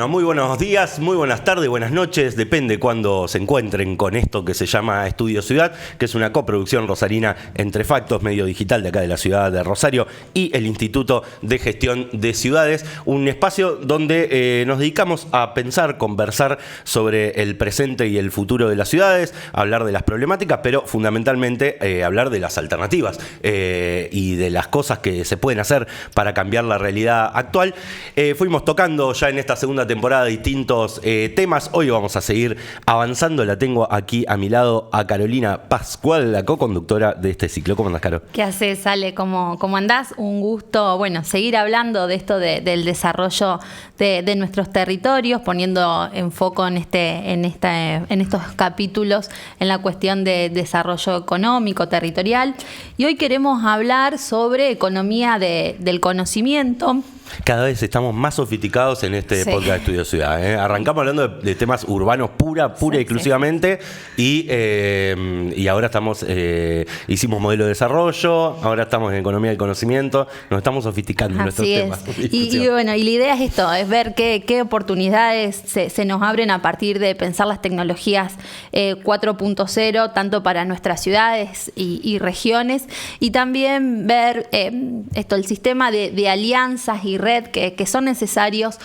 Bueno, muy buenos días, muy buenas tardes, buenas noches, depende cuándo se encuentren con esto que se llama Estudio Ciudad, que es una coproducción rosarina entre Factos, medio digital de acá de la ciudad de Rosario, y el Instituto de Gestión de Ciudades, un espacio donde nos dedicamos a pensar, conversar sobre el presente y el futuro de las ciudades, hablar de las problemáticas, pero fundamentalmente hablar de las alternativas y de las cosas que se pueden hacer para cambiar la realidad actual. Fuimos tocando ya en esta segunda temporada distintos temas. Hoy vamos a seguir avanzando. La tengo aquí a mi lado a Carolina Pascual, la co-conductora de este ciclo. ¿Cómo andás, Caro? ¿Qué haces, Ale? ¿Cómo andás? Un gusto, seguir hablando de esto del desarrollo de nuestros territorios, poniendo en foco en estos capítulos en la cuestión de desarrollo económico, territorial. Y hoy queremos hablar sobre economía del conocimiento. Cada vez estamos más sofisticados en este podcast de Estudio Ciudad. Arrancamos hablando de temas urbanos pura y exclusivamente, y ahora hicimos modelo de desarrollo, ahora estamos en economía del conocimiento, nos estamos sofisticando en nuestros temas. Y la idea es esto, es ver qué oportunidades se nos abren a partir de pensar las tecnologías 4.0, tanto para nuestras ciudades y regiones, y también ver el sistema de alianzas y red que son necesarios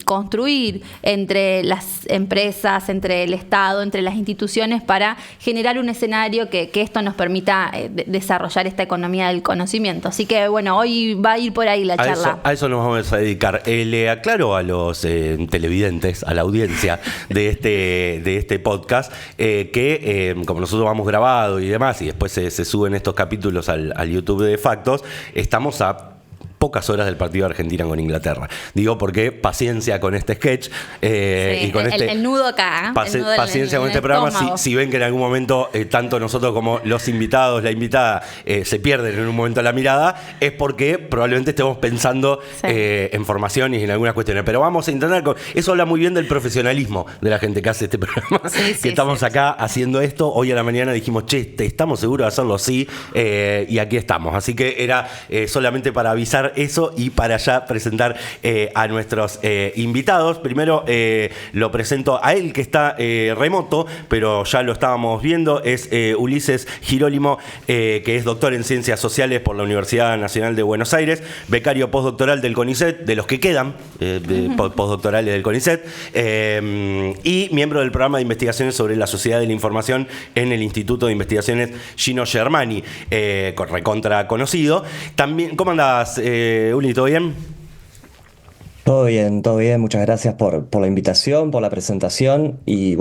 construir entre las empresas, entre el Estado, entre las instituciones, para generar un escenario que esto nos permita desarrollar esta economía del conocimiento. Así que hoy va a ir por ahí la charla. A eso nos vamos a dedicar. Le aclaro a los televidentes, a la audiencia de este podcast, que como nosotros vamos grabado y demás, y después se suben estos capítulos al YouTube de Factos, estamos a pocas horas del partido de Argentina con Inglaterra. Digo porque paciencia con este sketch y con el nudo acá. Paciencia con este programa. Si ven que en algún momento tanto nosotros como los invitados, la invitada, se pierden en un momento la mirada, es porque probablemente estemos pensando en formaciones y en algunas cuestiones. Pero vamos a intentar. Eso habla muy bien del profesionalismo de la gente que hace este programa. Estamos acá haciendo esto. Hoy a la mañana dijimos, estamos seguros de hacerlo así, y aquí estamos. Así que era solamente para avisar eso y para ya presentar a nuestros invitados. Primero lo presento a él, que está remoto, pero ya lo estábamos viendo. Es Ulises Girolimo, que es doctor en Ciencias Sociales por la Universidad Nacional de Buenos Aires, becario postdoctoral del CONICET, de los que quedan postdoctorales del CONICET, y miembro del programa de investigaciones sobre la sociedad de la información en el Instituto de Investigaciones Gino Germani, recontra conocido. También, ¿cómo andás, Uli? ¿Todo bien? Todo bien. Muchas gracias por la invitación, por la presentación. Y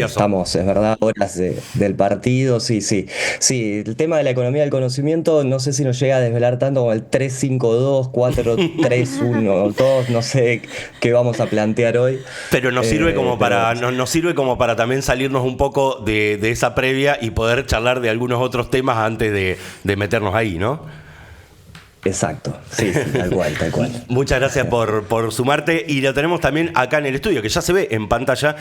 estamos, es verdad, horas del partido. Sí. El tema de la economía del conocimiento, no sé si nos llega a desvelar tanto como el 3-5-2, 4-3-1, no sé qué vamos a plantear hoy. Pero nos sirve como para también salirnos un poco de esa previa y poder charlar de algunos otros temas antes de meternos ahí, ¿no? Exacto, sí, tal cual. Muchas gracias por sumarte, y lo tenemos también acá en el estudio, que ya se ve en pantalla,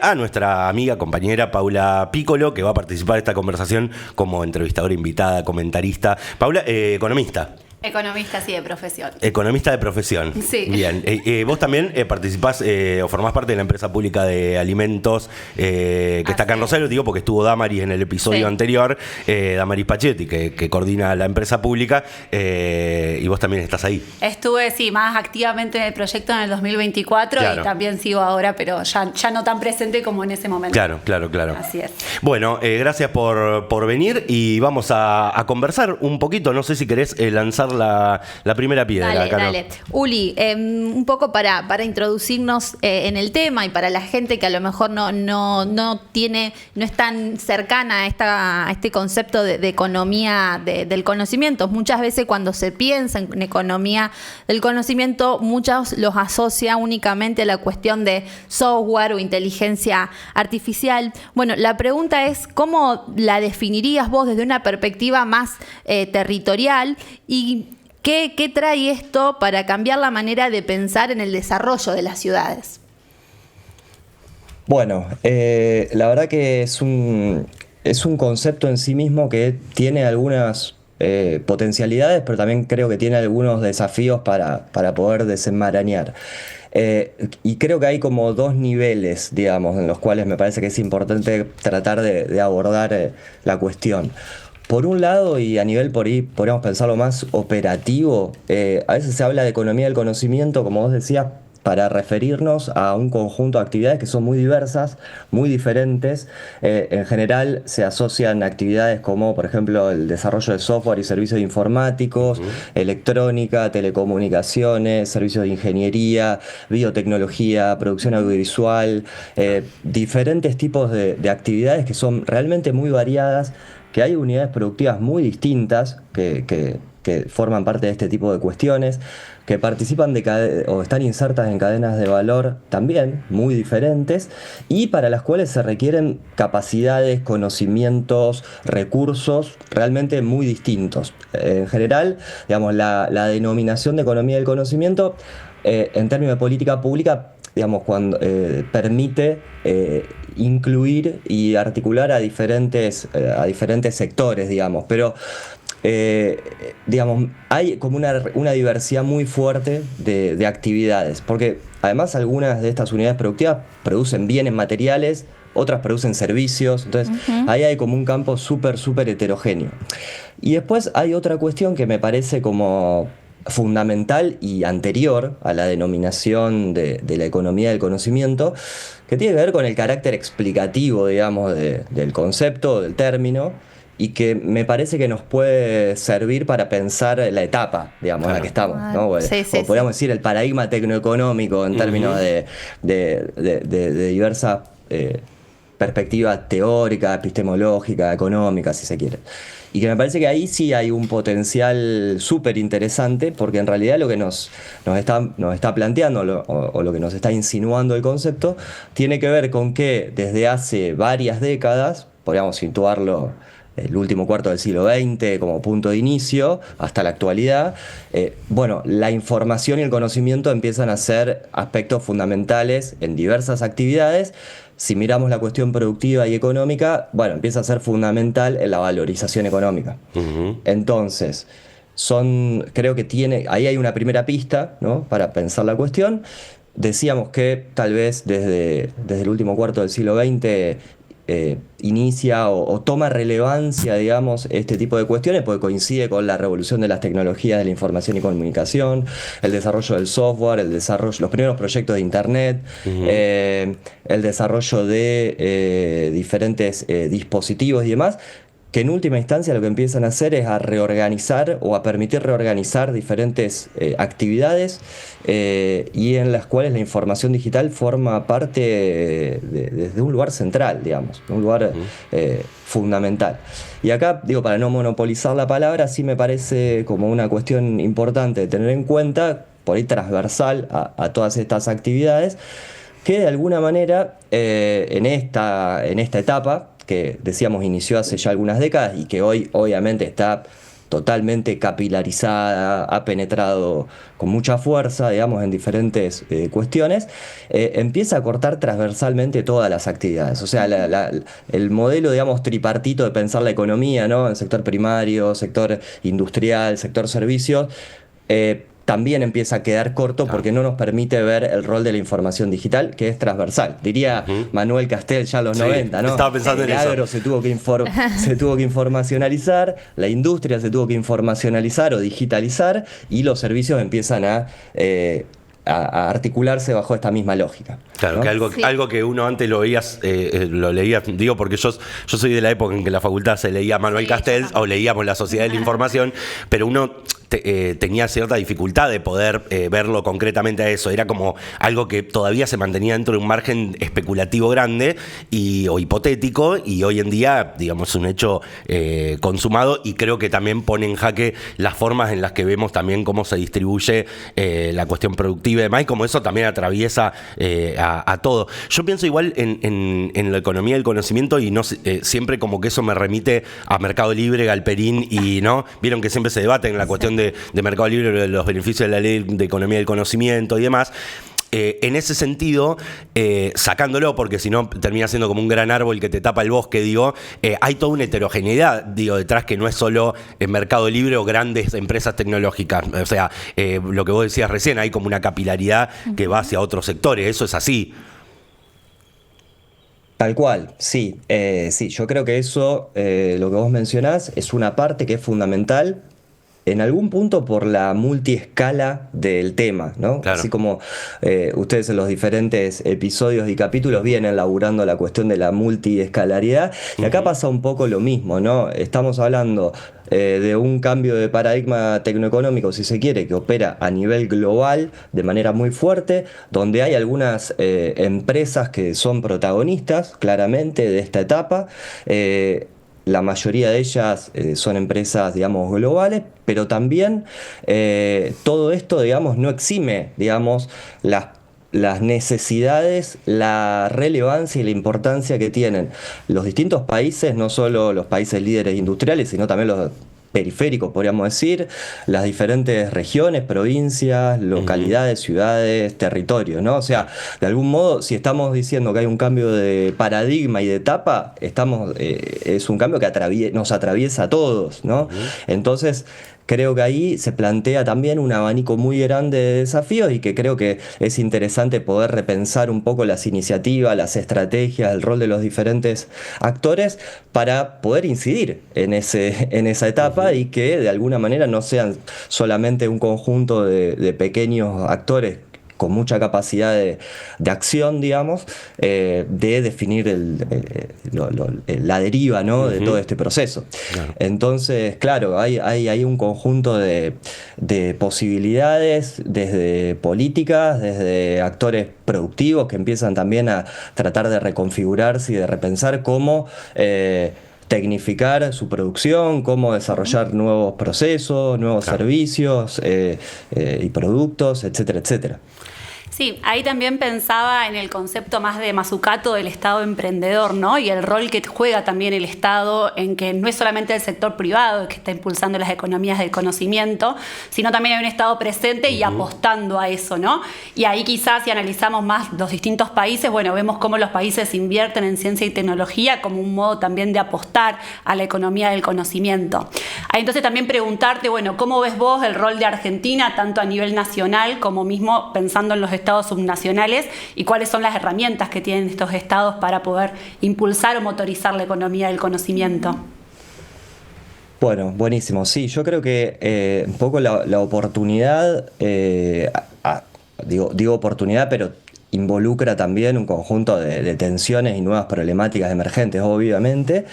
a nuestra amiga, compañera Paula Piccolo, que va a participar de esta conversación como entrevistadora invitada, comentarista. Paula, economista. Economista, sí, de profesión. Economista de profesión. Sí. Bien. Vos también participás o formás parte de la empresa pública de alimentos que está acá en Rosario, digo, porque estuvo Damaris en el episodio anterior, Damaris Pachetti, que coordina la empresa pública, y vos también estás ahí. Estuve, más activamente en el proyecto en el 2024, claro. Y también sigo ahora, pero ya no tan presente como en ese momento. Claro. Así es. Bueno, gracias por venir, y vamos a conversar un poquito. No sé si querés lanzar la primera piedra. Dale. Uli, un poco para introducirnos en el tema, y para la gente que a lo mejor no es tan cercana a este concepto de economía del conocimiento. Muchas veces cuando se piensa en economía del conocimiento, muchos los asocia únicamente a la cuestión de software o inteligencia artificial. Bueno, la pregunta es, ¿cómo la definirías vos desde una perspectiva más territorial? Y ¿qué trae esto para cambiar la manera de pensar en el desarrollo de las ciudades? Bueno, la verdad que es un concepto en sí mismo que tiene algunas potencialidades, pero también creo que tiene algunos desafíos para poder desenmarañar. Y creo que hay como dos niveles, digamos, en los cuales me parece que es importante tratar de abordar la cuestión. Por un lado, y a nivel por ahí, podríamos pensarlo más operativo, a veces se habla de economía del conocimiento, como vos decías, para referirnos a un conjunto de actividades que son muy diversas, muy diferentes. En general se asocian actividades como, por ejemplo, el desarrollo de software y servicios informáticos, electrónica, telecomunicaciones, servicios de ingeniería, biotecnología, producción audiovisual, diferentes tipos de actividades que son realmente muy variadas, que hay unidades productivas muy distintas que forman parte de este tipo de cuestiones, que participan o están insertas en cadenas de valor también muy diferentes y para las cuales se requieren capacidades, conocimientos, recursos realmente muy distintos. En general, digamos, la denominación de economía del conocimiento en términos de política pública, digamos, cuando permite incluir y articular a diferentes sectores, digamos, pero digamos, hay como una diversidad muy fuerte de actividades, porque además algunas de estas unidades productivas producen bienes materiales, otras producen servicios, entonces ahí hay como un campo súper heterogéneo. Y después hay otra cuestión que me parece como fundamental y anterior a la denominación de la economía del conocimiento, que tiene que ver con el carácter explicativo, digamos, del concepto, del término, y que me parece que nos puede servir para pensar la etapa, digamos, en la que estamos, ¿no? O podríamos decir el paradigma tecnoeconómico en términos de diversas perspectivas teóricas, epistemológicas, económicas, si se quiere. Y que me parece que ahí sí hay un potencial súper interesante, porque en realidad lo que nos está planteando o lo que nos está insinuando el concepto tiene que ver con que desde hace varias décadas, podríamos situarlo el último cuarto del siglo XX como punto de inicio hasta la actualidad, bueno, la información y el conocimiento empiezan a ser aspectos fundamentales en diversas actividades. Si miramos la cuestión productiva y económica, bueno, empieza a ser fundamental en la valorización económica. Entonces, creo que ahí hay una primera pista, ¿no?, para pensar la cuestión. Decíamos que tal vez desde el último cuarto del siglo XX inicia o toma relevancia, digamos, este tipo de cuestiones, porque coincide con la revolución de las tecnologías de la información y comunicación, el desarrollo del software, los primeros proyectos de internet, el desarrollo de diferentes dispositivos y demás, que en última instancia lo que empiezan a hacer es a reorganizar o a permitir reorganizar diferentes actividades y en las cuales la información digital forma parte desde un lugar central, digamos, un lugar fundamental. Y acá, digo, para no monopolizar la palabra, sí me parece como una cuestión importante de tener en cuenta, por ahí transversal a todas estas actividades, que de alguna manera en esta etapa, que decíamos inició hace ya algunas décadas y que hoy obviamente está totalmente capilarizada, ha penetrado con mucha fuerza, digamos, en diferentes cuestiones, empieza a cortar transversalmente todas las actividades. O sea, el modelo, digamos, tripartito de pensar la economía, ¿no?, en sector primario, sector industrial, sector servicios, también empieza a quedar corto porque no nos permite ver el rol de la información digital, que es transversal. Diría Manuel Castells ya en los 90, ¿no? Estaba pensando en eso. El agro se tuvo que informacionalizar, la industria se tuvo que informacionalizar o digitalizar, y los servicios empiezan a articularse bajo esta misma lógica. Claro, ¿no? Que algo que uno antes lo leía, digo, porque yo soy de la época en que en la facultad se leía Manuel Castells o leíamos La Sociedad de la Información, pero uno tenía cierta dificultad de poder verlo concretamente a eso. Era como algo que todavía se mantenía dentro de un margen especulativo grande o hipotético, y hoy en día, digamos, es un hecho consumado, y creo que también pone en jaque las formas en las que vemos también cómo se distribuye la cuestión productiva y demás, y cómo eso también atraviesa a todo. Yo pienso igual en la economía del conocimiento, y no siempre como que eso me remite a Mercado Libre, Galperín, y no vieron que siempre se debate en la cuestión de Mercado Libre, de los beneficios de la ley de economía del conocimiento y demás. en ese sentido, sacándolo, porque si no termina siendo como un gran árbol que te tapa el bosque, digo, hay toda una heterogeneidad, digo, detrás, que no es solo el Mercado Libre o grandes empresas tecnológicas. O sea, lo que vos decías recién, hay como una capilaridad que va hacia otros sectores, eso es así. Tal cual, sí, sí, yo creo que eso, lo que vos mencionás, es una parte que es fundamental en algún punto por la multiescala del tema, ¿no? Claro. Así como ustedes en los diferentes episodios y capítulos vienen laburando la cuestión de la multiescalaridad, y acá pasa un poco lo mismo, ¿no? Estamos hablando de un cambio de paradigma tecnoeconómico, si se quiere, que opera a nivel global de manera muy fuerte, donde hay algunas empresas que son protagonistas claramente de esta etapa. La mayoría de ellas son empresas, digamos, globales, pero también todo esto, digamos, no exime, digamos, las necesidades, la relevancia y la importancia que tienen los distintos países, no solo los países líderes industriales, sino también los periféricos, podríamos decir, las diferentes regiones, provincias, localidades, ciudades, territorios, ¿no? O sea, de algún modo, si estamos diciendo que hay un cambio de paradigma y de etapa, es un cambio que nos atraviesa a todos, ¿no? Entonces, creo que ahí se plantea también un abanico muy grande de desafíos, y que creo que es interesante poder repensar un poco las iniciativas, las estrategias, el rol de los diferentes actores para poder incidir en esa etapa, y que de alguna manera no sean solamente un conjunto de pequeños actores con mucha capacidad de acción, digamos, de definir la deriva, ¿no? De todo este proceso. Claro. Entonces, claro, hay un conjunto de posibilidades, desde políticas, desde actores productivos que empiezan también a tratar de reconfigurarse y de repensar cómo tecnificar su producción, cómo desarrollar nuevos procesos, nuevos servicios y productos, etcétera, etcétera. Sí, ahí también pensaba en el concepto más de Mazzucato del Estado emprendedor, ¿no? Y el rol que juega también el Estado en que no es solamente el sector privado el que está impulsando las economías del conocimiento, sino también hay un Estado presente y apostando a eso, ¿no? Y ahí quizás, si analizamos más los distintos países, bueno, vemos cómo los países invierten en ciencia y tecnología como un modo también de apostar a la economía del conocimiento. Ahí entonces también preguntarte, bueno, ¿cómo ves vos el rol de Argentina, tanto a nivel nacional como mismo pensando en los estados subnacionales, y cuáles son las herramientas que tienen estos estados para poder impulsar o motorizar la economía del conocimiento? Bueno, buenísimo. Sí, yo creo que un poco la oportunidad, digo oportunidad, pero involucra también un conjunto de tensiones y nuevas problemáticas emergentes, obviamente,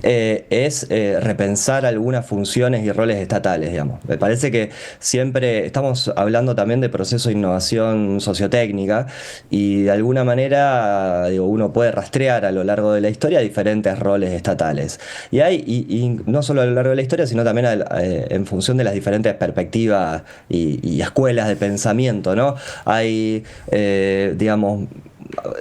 es repensar algunas funciones y roles estatales, digamos. Me parece que siempre estamos hablando también de proceso de innovación sociotécnica, y de alguna manera, digo, uno puede rastrear a lo largo de la historia diferentes roles estatales. Y no solo a lo largo de la historia, sino también en función de las diferentes perspectivas y escuelas de pensamiento, ¿no? Hay, digamos,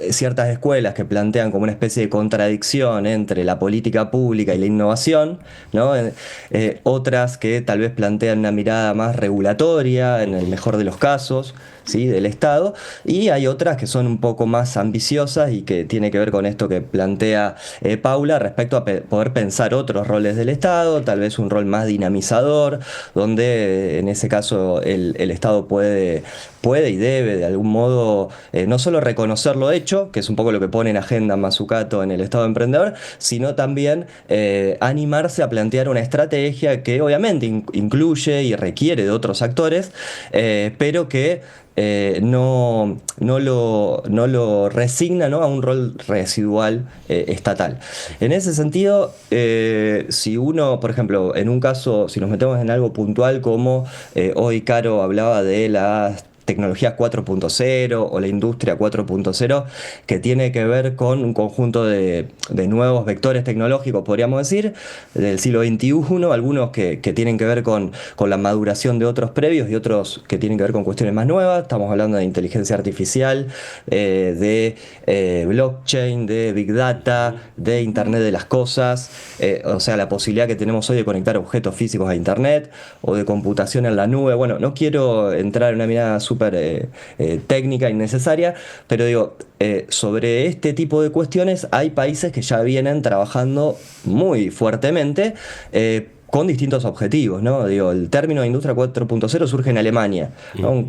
ciertas escuelas que plantean como una especie de contradicción entre la política pública y la innovación, ¿no? Otras que tal vez plantean una mirada más regulatoria, en el mejor de los casos, ¿sí?, del Estado, y hay otras que son un poco más ambiciosas y que tiene que ver con esto que plantea Paula respecto a poder pensar otros roles del Estado, tal vez un rol más dinamizador, donde en ese caso el Estado puede y debe de algún modo no solo reconocer lo hecho, que es un poco lo que pone en agenda Mazzucato en el Estado emprendedor, sino también animarse a plantear una estrategia que obviamente incluye y requiere de otros actores, pero que no lo resigna, ¿no?, a un rol residual estatal. En ese sentido, si uno, por ejemplo, en un caso, si nos metemos en algo puntual como hoy Caro hablaba de las tecnologías 4.0 o la industria 4.0, que tiene que ver con un conjunto de nuevos vectores tecnológicos, podríamos decir, del siglo XXI, algunos que tienen que ver con la maduración de otros previos y otros que tienen que ver con cuestiones más nuevas. Estamos hablando de inteligencia artificial, de blockchain, de big data, de Internet de las cosas, o sea, la posibilidad que tenemos hoy de conectar objetos físicos a Internet o de computación en la nube. Bueno, no quiero entrar en una mirada súper súper técnica y necesaria, pero digo, sobre este tipo de cuestiones hay países que ya vienen trabajando muy fuertemente con distintos objetivos, ¿no? Digo, el término de Industria 4.0 surge en Alemania, ¿no?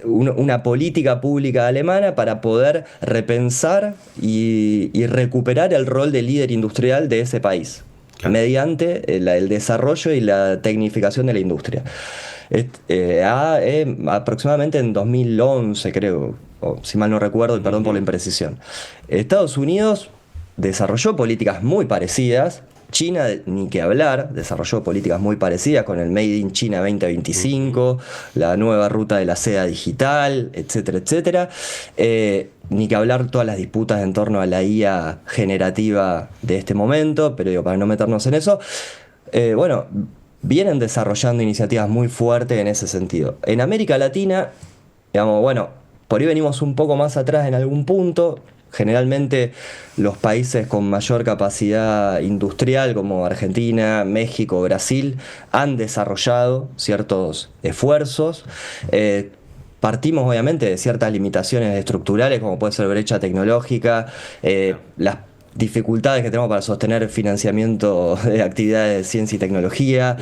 Una política pública alemana para poder repensar y recuperar el rol de líder industrial de ese país, claro, mediante el desarrollo y la tecnificación de la industria. Aproximadamente en 2011, creo, o si mal no recuerdo, y perdón por la imprecisión, Estados Unidos desarrolló políticas muy parecidas. China, ni que hablar, desarrolló políticas muy parecidas con el Made in China 2025, la nueva ruta de la seda digital, etcétera, etcétera. Ni que hablar todas las disputas en torno a la IA generativa de este momento, pero digo, para no meternos en eso, bueno, vienen desarrollando iniciativas muy fuertes en ese sentido. En América Latina, digamos, bueno, por ahí venimos un poco más atrás en algún punto. Generalmente los países con mayor capacidad industrial como Argentina, México, Brasil han desarrollado ciertos esfuerzos. Partimos obviamente de ciertas limitaciones estructurales como puede ser brecha tecnológica, las dificultades que tenemos para sostener financiamiento de actividades de ciencia y tecnología,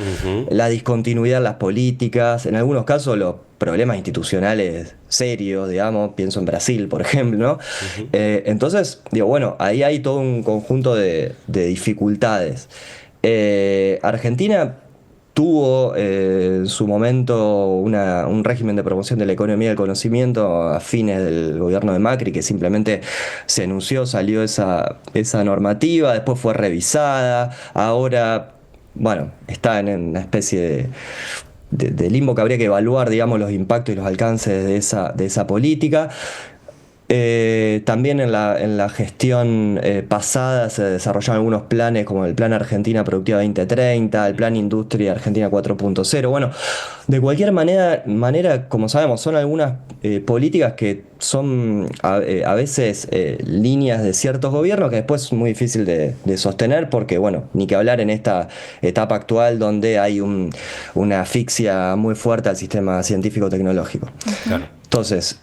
la discontinuidad en las políticas, en algunos casos los problemas institucionales serios, digamos, pienso en Brasil, por ejemplo, ¿no? Entonces, digo, bueno, ahí hay todo un conjunto de dificultades. Argentina tuvo en su momento un régimen de promoción de la economía del conocimiento a fines del gobierno de Macri, que simplemente se anunció, salió esa normativa, después fue revisada, ahora, bueno, está en una especie de limbo que habría que evaluar, digamos, los impactos y los alcances de esa política. También en la gestión pasada se desarrollaron algunos planes como el Plan Argentina Productiva 2030, el Plan Industria Argentina 4.0. Bueno, de cualquier manera, como sabemos, son algunas políticas que son a veces líneas de ciertos gobiernos que después es muy difícil de sostener porque, bueno, ni que hablar en esta etapa actual donde hay una asfixia muy fuerte al sistema científico-tecnológico. Claro. Entonces,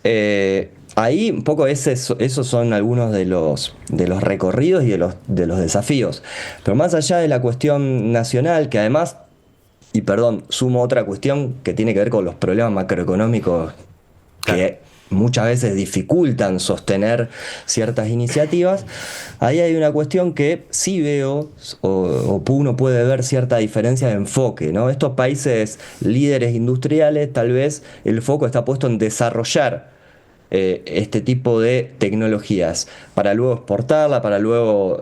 ahí un poco esos son algunos de los recorridos y de los desafíos. Pero más allá de la cuestión nacional, que además, y perdón, sumo otra cuestión que tiene que ver con los problemas macroeconómicos que muchas veces dificultan sostener ciertas iniciativas, ahí hay una cuestión que sí veo, o uno puede ver cierta diferencia de enfoque, ¿no? Estos países líderes industriales, tal vez el foco está puesto en desarrollar este tipo de tecnologías para luego exportarlas, para luego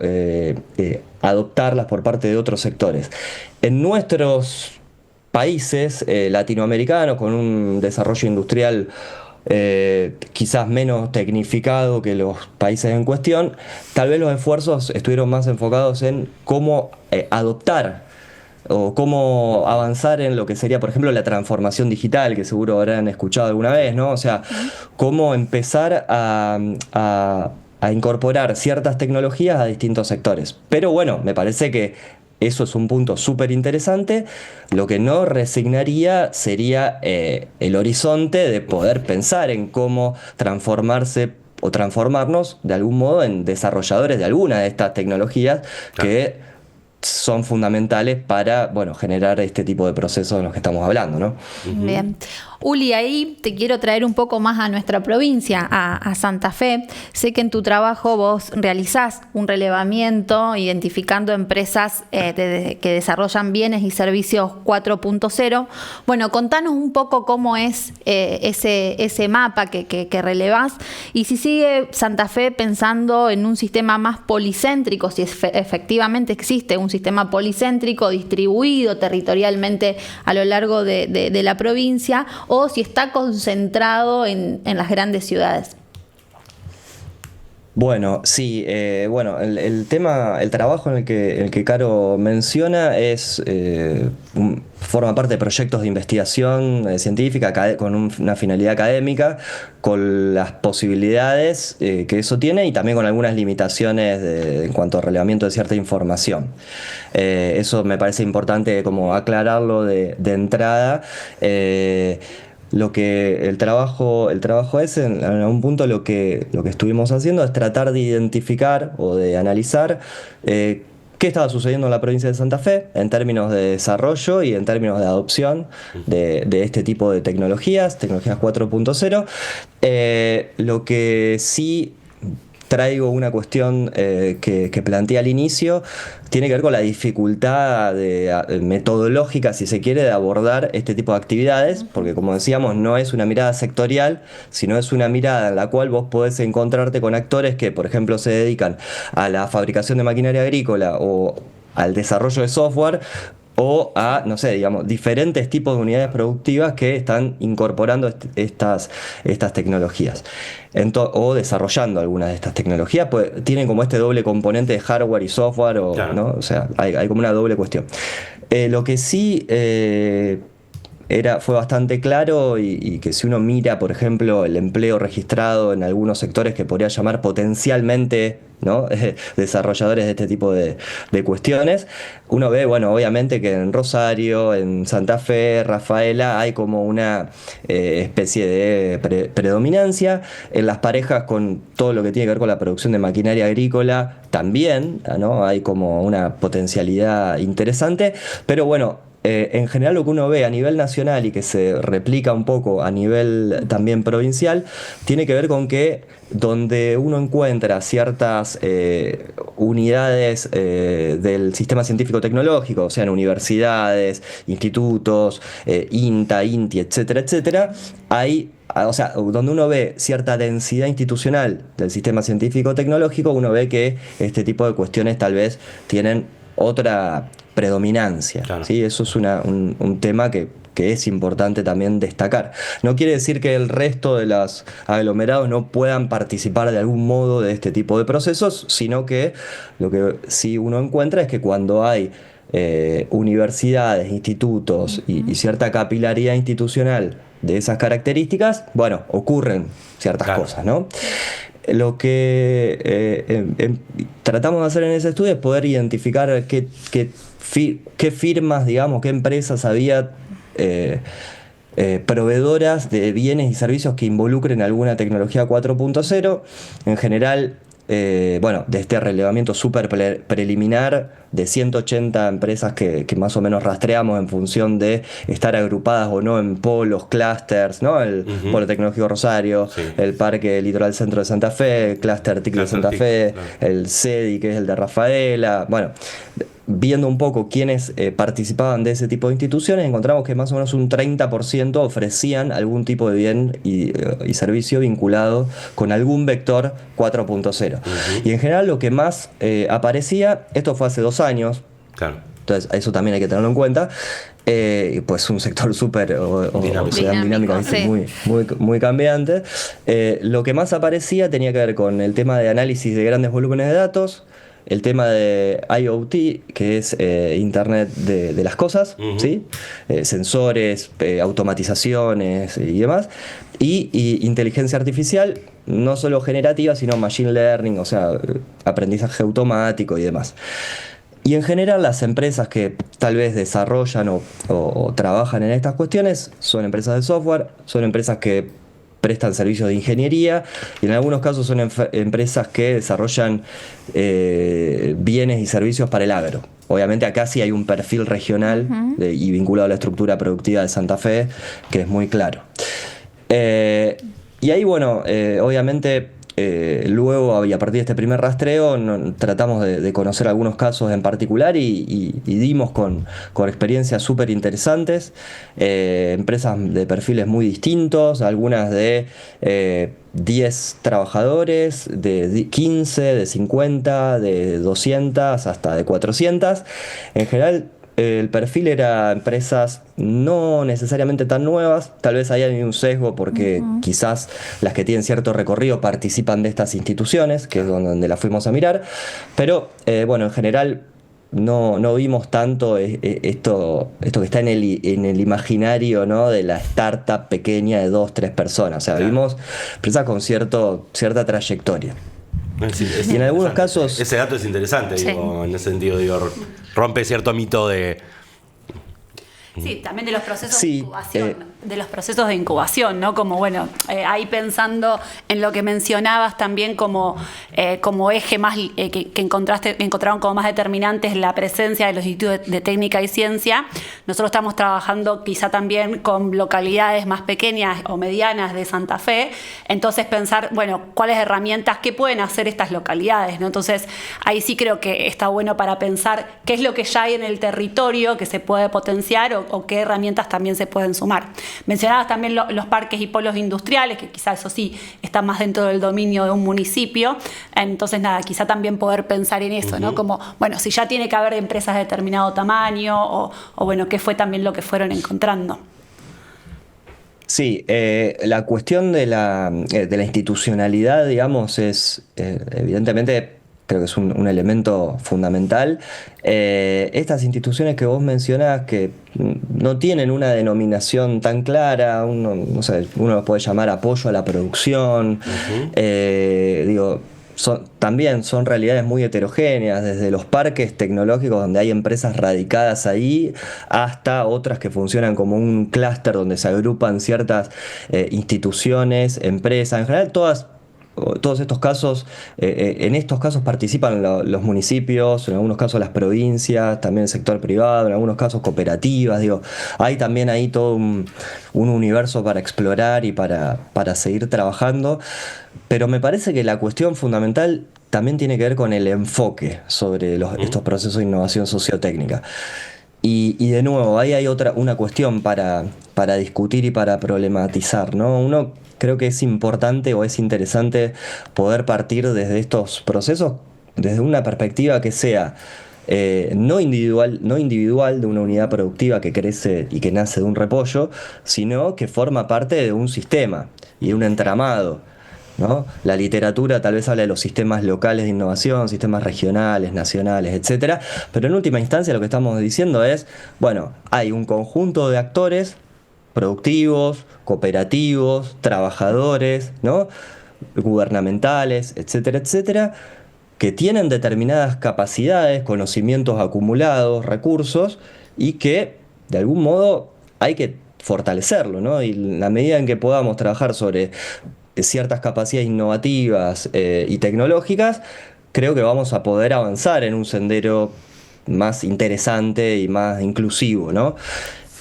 adoptarlas por parte de otros sectores. En nuestros países latinoamericanos, con un desarrollo industrial quizás menos tecnificado que los países en cuestión, tal vez los esfuerzos estuvieron más enfocados en cómo adoptar o cómo avanzar en lo que sería, por ejemplo, la transformación digital, que seguro habrán escuchado alguna vez, ¿no? O sea, cómo empezar a incorporar ciertas tecnologías a distintos sectores. Pero bueno, me parece que eso es un punto súper interesante. Lo que no resignaría sería el horizonte de poder pensar en cómo transformarse o transformarnos de algún modo en desarrolladores de alguna de estas tecnologías que son fundamentales para, bueno, generar este tipo de procesos en los que estamos hablando, ¿no? Bien. Uli, ahí te quiero traer un poco más a nuestra provincia, a Santa Fe. Sé que en tu trabajo vos realizás un relevamiento identificando empresas que desarrollan bienes y servicios 4.0. Bueno, contanos un poco cómo es ese mapa que relevás y si sigue Santa Fe pensando en un sistema más policéntrico, si efectivamente existe un sistema policéntrico distribuido territorialmente a lo largo de la provincia, o si está concentrado en las grandes ciudades. Bueno, sí, el trabajo en el que Caro menciona forma parte de proyectos de investigación científica con una finalidad académica, con las posibilidades que eso tiene y también con algunas limitaciones en cuanto al relevamiento de cierta información. Eso me parece importante como aclararlo de entrada. el trabajo es, en algún punto lo que estuvimos haciendo es tratar de identificar o de analizar qué estaba sucediendo en la provincia de Santa Fe en términos de desarrollo y en términos de adopción de este tipo de tecnologías 4.0. Lo que sí traigo una cuestión que planteé al inicio, tiene que ver con la dificultad metodológica, si se quiere, de abordar este tipo de actividades, porque como decíamos, no es una mirada sectorial, sino es una mirada en la cual vos podés encontrarte con actores que, por ejemplo, se dedican a la fabricación de maquinaria agrícola o al desarrollo de software, o a, no sé, digamos, diferentes tipos de unidades productivas que están incorporando estas tecnologías. O desarrollando algunas de estas tecnologías, pues tienen como este doble componente de hardware y software, claro, ¿no? O sea, hay como una doble cuestión. Lo que sí fue bastante claro y que si uno mira, por ejemplo, el empleo registrado en algunos sectores que podría llamar potencialmente, ¿no?, desarrolladores de este tipo de cuestiones, uno ve, bueno, obviamente que en Rosario, en Santa Fe, Rafaela, hay como una especie de predominancia. En las parejas con todo lo que tiene que ver con la producción de maquinaria agrícola también, ¿no?, hay como una potencialidad interesante, pero bueno, en general lo que uno ve a nivel nacional y que se replica un poco a nivel también provincial, tiene que ver con que donde uno encuentra ciertas unidades del sistema científico-tecnológico, o sea, en universidades, institutos, INTA, INTI, etcétera, etcétera, o sea, donde uno ve cierta densidad institucional del sistema científico-tecnológico, uno ve que este tipo de cuestiones tal vez tienen otra predominancia. Claro. ¿Sí? Eso es un tema que es importante también destacar. No quiere decir que el resto de los aglomerados no puedan participar de algún modo de este tipo de procesos, sino que lo que sí uno encuentra es que cuando hay universidades, institutos y cierta capilaridad institucional de esas características, bueno, ocurren ciertas cosas, ¿no? Lo que tratamos de hacer en ese estudio es poder identificar qué firmas, digamos, qué empresas había proveedoras de bienes y servicios que involucren alguna tecnología 4.0. En general, bueno, de este relevamiento súper preliminar de 180 empresas que más o menos rastreamos en función de estar agrupadas o no en polos, clústeres, ¿no? El Polo Tecnológico Rosario, sí, el Parque Litoral Centro de Santa Fe, el Clúster TIC de Santa Fe, claro, el CEDI, que es el de Rafaela. Bueno, viendo un poco quiénes participaban de ese tipo de instituciones, encontramos que más o menos un 30% ofrecían algún tipo de bien y servicio vinculado con algún vector 4.0. Y en general lo que más aparecía, esto fue hace 2 años, claro, entonces eso también hay que tenerlo en cuenta, pues un sector súper dinámico, sí, muy cambiante. Lo que más aparecía tenía que ver con el tema de análisis de grandes volúmenes de datos, el tema de IoT, que es Internet de las cosas, ¿sí? Sensores, automatizaciones y demás, y inteligencia artificial, no solo generativa, sino machine learning, o sea, aprendizaje automático y demás. Y en general las empresas que tal vez desarrollan o trabajan en estas cuestiones son empresas de software, son empresas que prestan servicios de ingeniería y en algunos casos son empresas que desarrollan bienes y servicios para el agro. Obviamente acá sí hay un perfil regional y vinculado a la estructura productiva de Santa Fe que es muy claro. Y ahí, bueno, obviamente luego, y a partir de este primer rastreo, tratamos de conocer algunos casos en particular y dimos con experiencias súper interesantes, empresas de perfiles muy distintos, algunas de 10 trabajadores, de 15, de 50, de 200, hasta de 400. En general, el perfil era empresas no necesariamente tan nuevas, tal vez ahí hay un sesgo porque quizás las que tienen cierto recorrido participan de estas instituciones, que es donde las fuimos a mirar, pero bueno, en general no vimos tanto esto que está en el imaginario, ¿no?, de la startup pequeña de 2-3 personas, o sea, vimos empresas con cierta trayectoria. Y en algunos casos... Ese dato es interesante, sí, digo, en ese sentido, digo, rompe cierto mito de... Sí, también de los procesos de incubación. de los procesos de incubación, ¿no? Como, bueno, ahí pensando en lo que mencionabas también como eje más que encontraron como más determinantes la presencia de los institutos de técnica y ciencia. Nosotros estamos trabajando quizá también con localidades más pequeñas o medianas de Santa Fe, entonces pensar, bueno, cuáles herramientas, qué pueden hacer estas localidades, ¿no? Entonces, ahí sí creo que está bueno para pensar qué es lo que ya hay en el territorio que se puede potenciar o qué herramientas también se pueden sumar. Mencionabas también los parques y polos industriales, que quizás eso sí está más dentro del dominio de un municipio. Entonces, nada, quizá también poder pensar en eso, ¿no? Como, bueno, si ya tiene que haber empresas de determinado tamaño o bueno, qué fue también lo que fueron encontrando. Sí, la cuestión de la institucionalidad, digamos, es evidentemente, creo que es un elemento fundamental. Estas instituciones que vos mencionás que no tienen una denominación tan clara, no sé, uno los puede llamar apoyo a la producción, digo, también son realidades muy heterogéneas, desde los parques tecnológicos donde hay empresas radicadas ahí, hasta otras que funcionan como un clúster donde se agrupan ciertas instituciones, empresas, en general todos estos casos, en estos casos participan los municipios, en algunos casos las provincias, también el sector privado, en algunos casos cooperativas, digo, hay también ahí todo un universo para explorar y para seguir trabajando, pero me parece que la cuestión fundamental también tiene que ver con el enfoque sobre estos procesos de innovación sociotécnica. Y de nuevo, ahí hay una cuestión para discutir y para problematizar, ¿no? Uno creo que es importante o es interesante poder partir desde estos procesos, desde una perspectiva que sea no individual de una unidad productiva que crece y que nace de un repollo, sino que forma parte de un sistema y de un entramado, ¿no? La literatura tal vez habla de los sistemas locales de innovación, sistemas regionales, nacionales, etcétera, pero en última instancia lo que estamos diciendo es, bueno, hay un conjunto de actores productivos, cooperativos, trabajadores, ¿no? Gubernamentales, etcétera, etcétera, que tienen determinadas capacidades, conocimientos acumulados, recursos, y que de algún modo hay que fortalecerlo, ¿no? Y en la medida en que podamos trabajar sobre ciertas capacidades innovativas y tecnológicas, creo que vamos a poder avanzar en un sendero más interesante y más inclusivo, ¿no?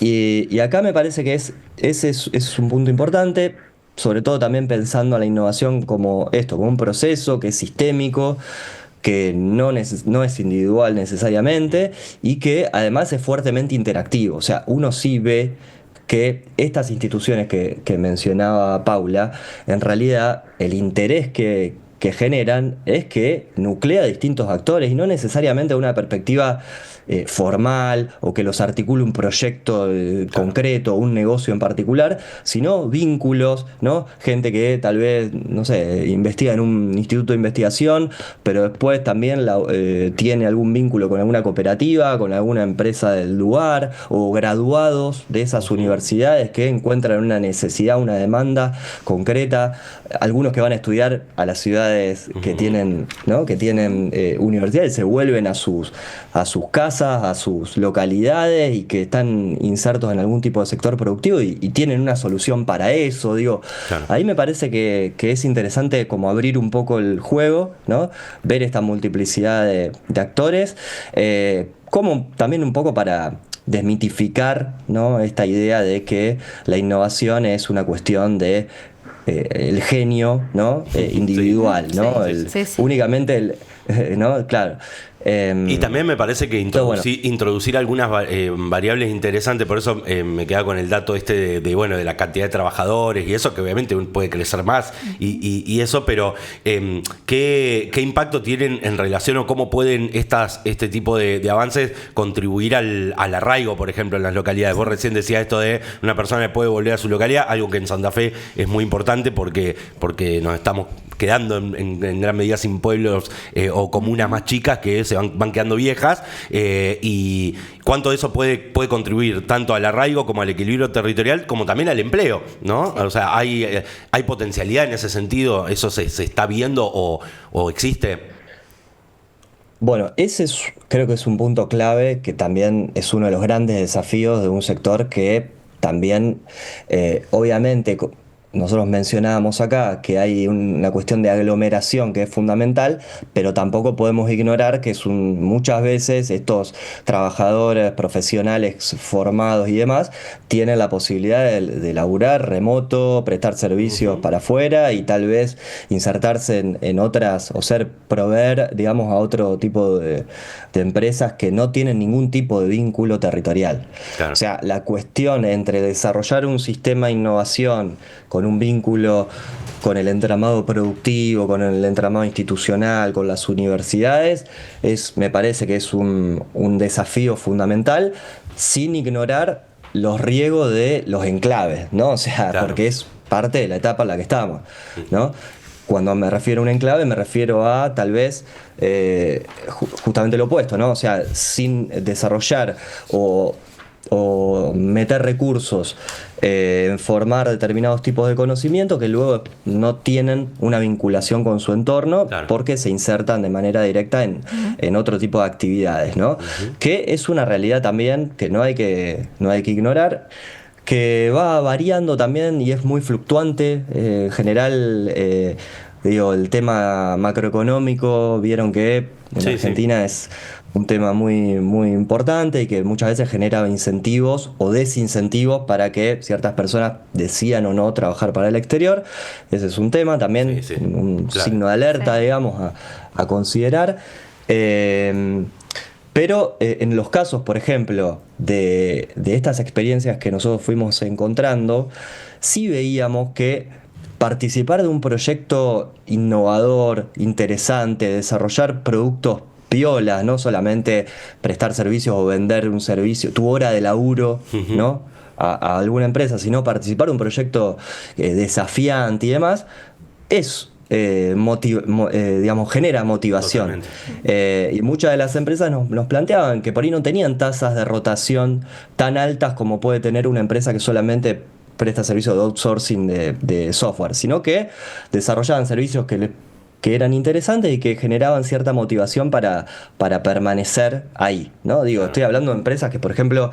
Y acá me parece que ese es un punto importante, sobre todo también pensando a la innovación como como un proceso que es sistémico, que no es individual necesariamente y que además es fuertemente interactivo. O sea, uno sí ve que estas instituciones que mencionaba Paula, en realidad el interés que generan es que nuclea distintos actores y no necesariamente de una perspectiva formal o que los articule un proyecto concreto, un negocio en particular, sino vínculos, ¿no? Gente que tal vez, no sé, investiga en un instituto de investigación, pero después también tiene algún vínculo con alguna cooperativa, con alguna empresa del lugar, o graduados de esas universidades que encuentran una necesidad, una demanda concreta, algunos que van a estudiar a las ciudades que tienen, ¿no? que tienen universidades, se vuelven a sus casas, a sus localidades y que están insertos en algún tipo de sector productivo y tienen una solución para eso, digo. Claro. Ahí me parece que es interesante como abrir un poco el juego, ¿no? Ver esta multiplicidad de actores, como también un poco para desmitificar, ¿no? Esta idea de que la innovación es una cuestión de el genio, ¿no? Individual, ¿no? Sí. Únicamente ¿no? Claro. Y también me parece que introducir algunas variables interesantes, por eso me queda con el dato este de la cantidad de trabajadores y eso, que obviamente puede crecer más y eso, pero ¿qué impacto tienen en relación o cómo pueden este tipo de avances contribuir al arraigo, por ejemplo, en las localidades? Vos recién decías esto de una persona que puede volver a su localidad, algo que en Santa Fe es muy importante porque nos estamos quedando en gran medida sin pueblos o comunas más chicas que se van quedando viejas, y cuánto de eso puede contribuir tanto al arraigo como al equilibrio territorial, como también al empleo, ¿no? O sea, hay potencialidad en ese sentido, ¿eso se está viendo o existe? Bueno, creo que es un punto clave que también es uno de los grandes desafíos de un sector que también, obviamente, nosotros mencionábamos acá que hay una cuestión de aglomeración que es fundamental, pero tampoco podemos ignorar que muchas veces estos trabajadores profesionales formados y demás tienen la posibilidad de laburar remoto, prestar servicios para afuera y tal vez insertarse en otras o proveer, digamos, a otro tipo de empresas que no tienen ningún tipo de vínculo territorial. Claro. O sea, la cuestión entre desarrollar un sistema de innovación con un vínculo con el entramado productivo, con el entramado institucional, con las universidades, me parece que es un desafío fundamental, sin ignorar los riesgos de los enclaves, ¿no? O sea, claro, porque es parte de la etapa en la que estamos, ¿no? Cuando me refiero a un enclave, me refiero a tal vez justamente lo opuesto, ¿no? O sea, sin desarrollar o meter recursos en formar determinados tipos de conocimiento que luego no tienen una vinculación con su entorno, claro, porque se insertan de manera directa en otro tipo de actividades, ¿no? Que es una realidad también que no hay que ignorar, que va variando también y es muy fluctuante. En general, el tema macroeconómico, vieron que en Argentina es un tema muy, muy importante y que muchas veces genera incentivos o desincentivos para que ciertas personas decidan o no trabajar para el exterior. Ese es un tema también, un signo de alerta, digamos, a considerar. Pero en los casos, por ejemplo, de estas experiencias que nosotros fuimos encontrando, sí veíamos que participar de un proyecto innovador, interesante, desarrollar productos piolas, no solamente prestar servicios o vender un servicio, tu hora de laburo, ¿no? a alguna empresa, sino participar de un proyecto desafiante y demás, digamos, genera motivación. Y muchas de las empresas nos planteaban que por ahí no tenían tasas de rotación tan altas como puede tener una empresa que solamente presta servicios de outsourcing de software, sino que desarrollaban servicios que eran interesantes y que generaban cierta motivación para permanecer ahí, ¿no? Estoy hablando de empresas que, por ejemplo,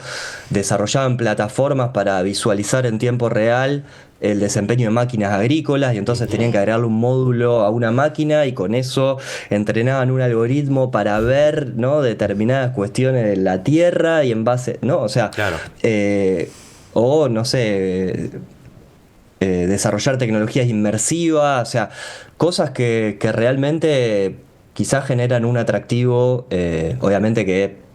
desarrollaban plataformas para visualizar en tiempo real el desempeño de máquinas agrícolas y entonces tenían que agregarle un módulo a una máquina y con eso entrenaban un algoritmo para ver, ¿no?, determinadas cuestiones de la tierra y en base, ¿no? O sea, claro, o no sé, desarrollar tecnologías inmersivas, o sea, cosas que realmente quizás generan un atractivo, obviamente que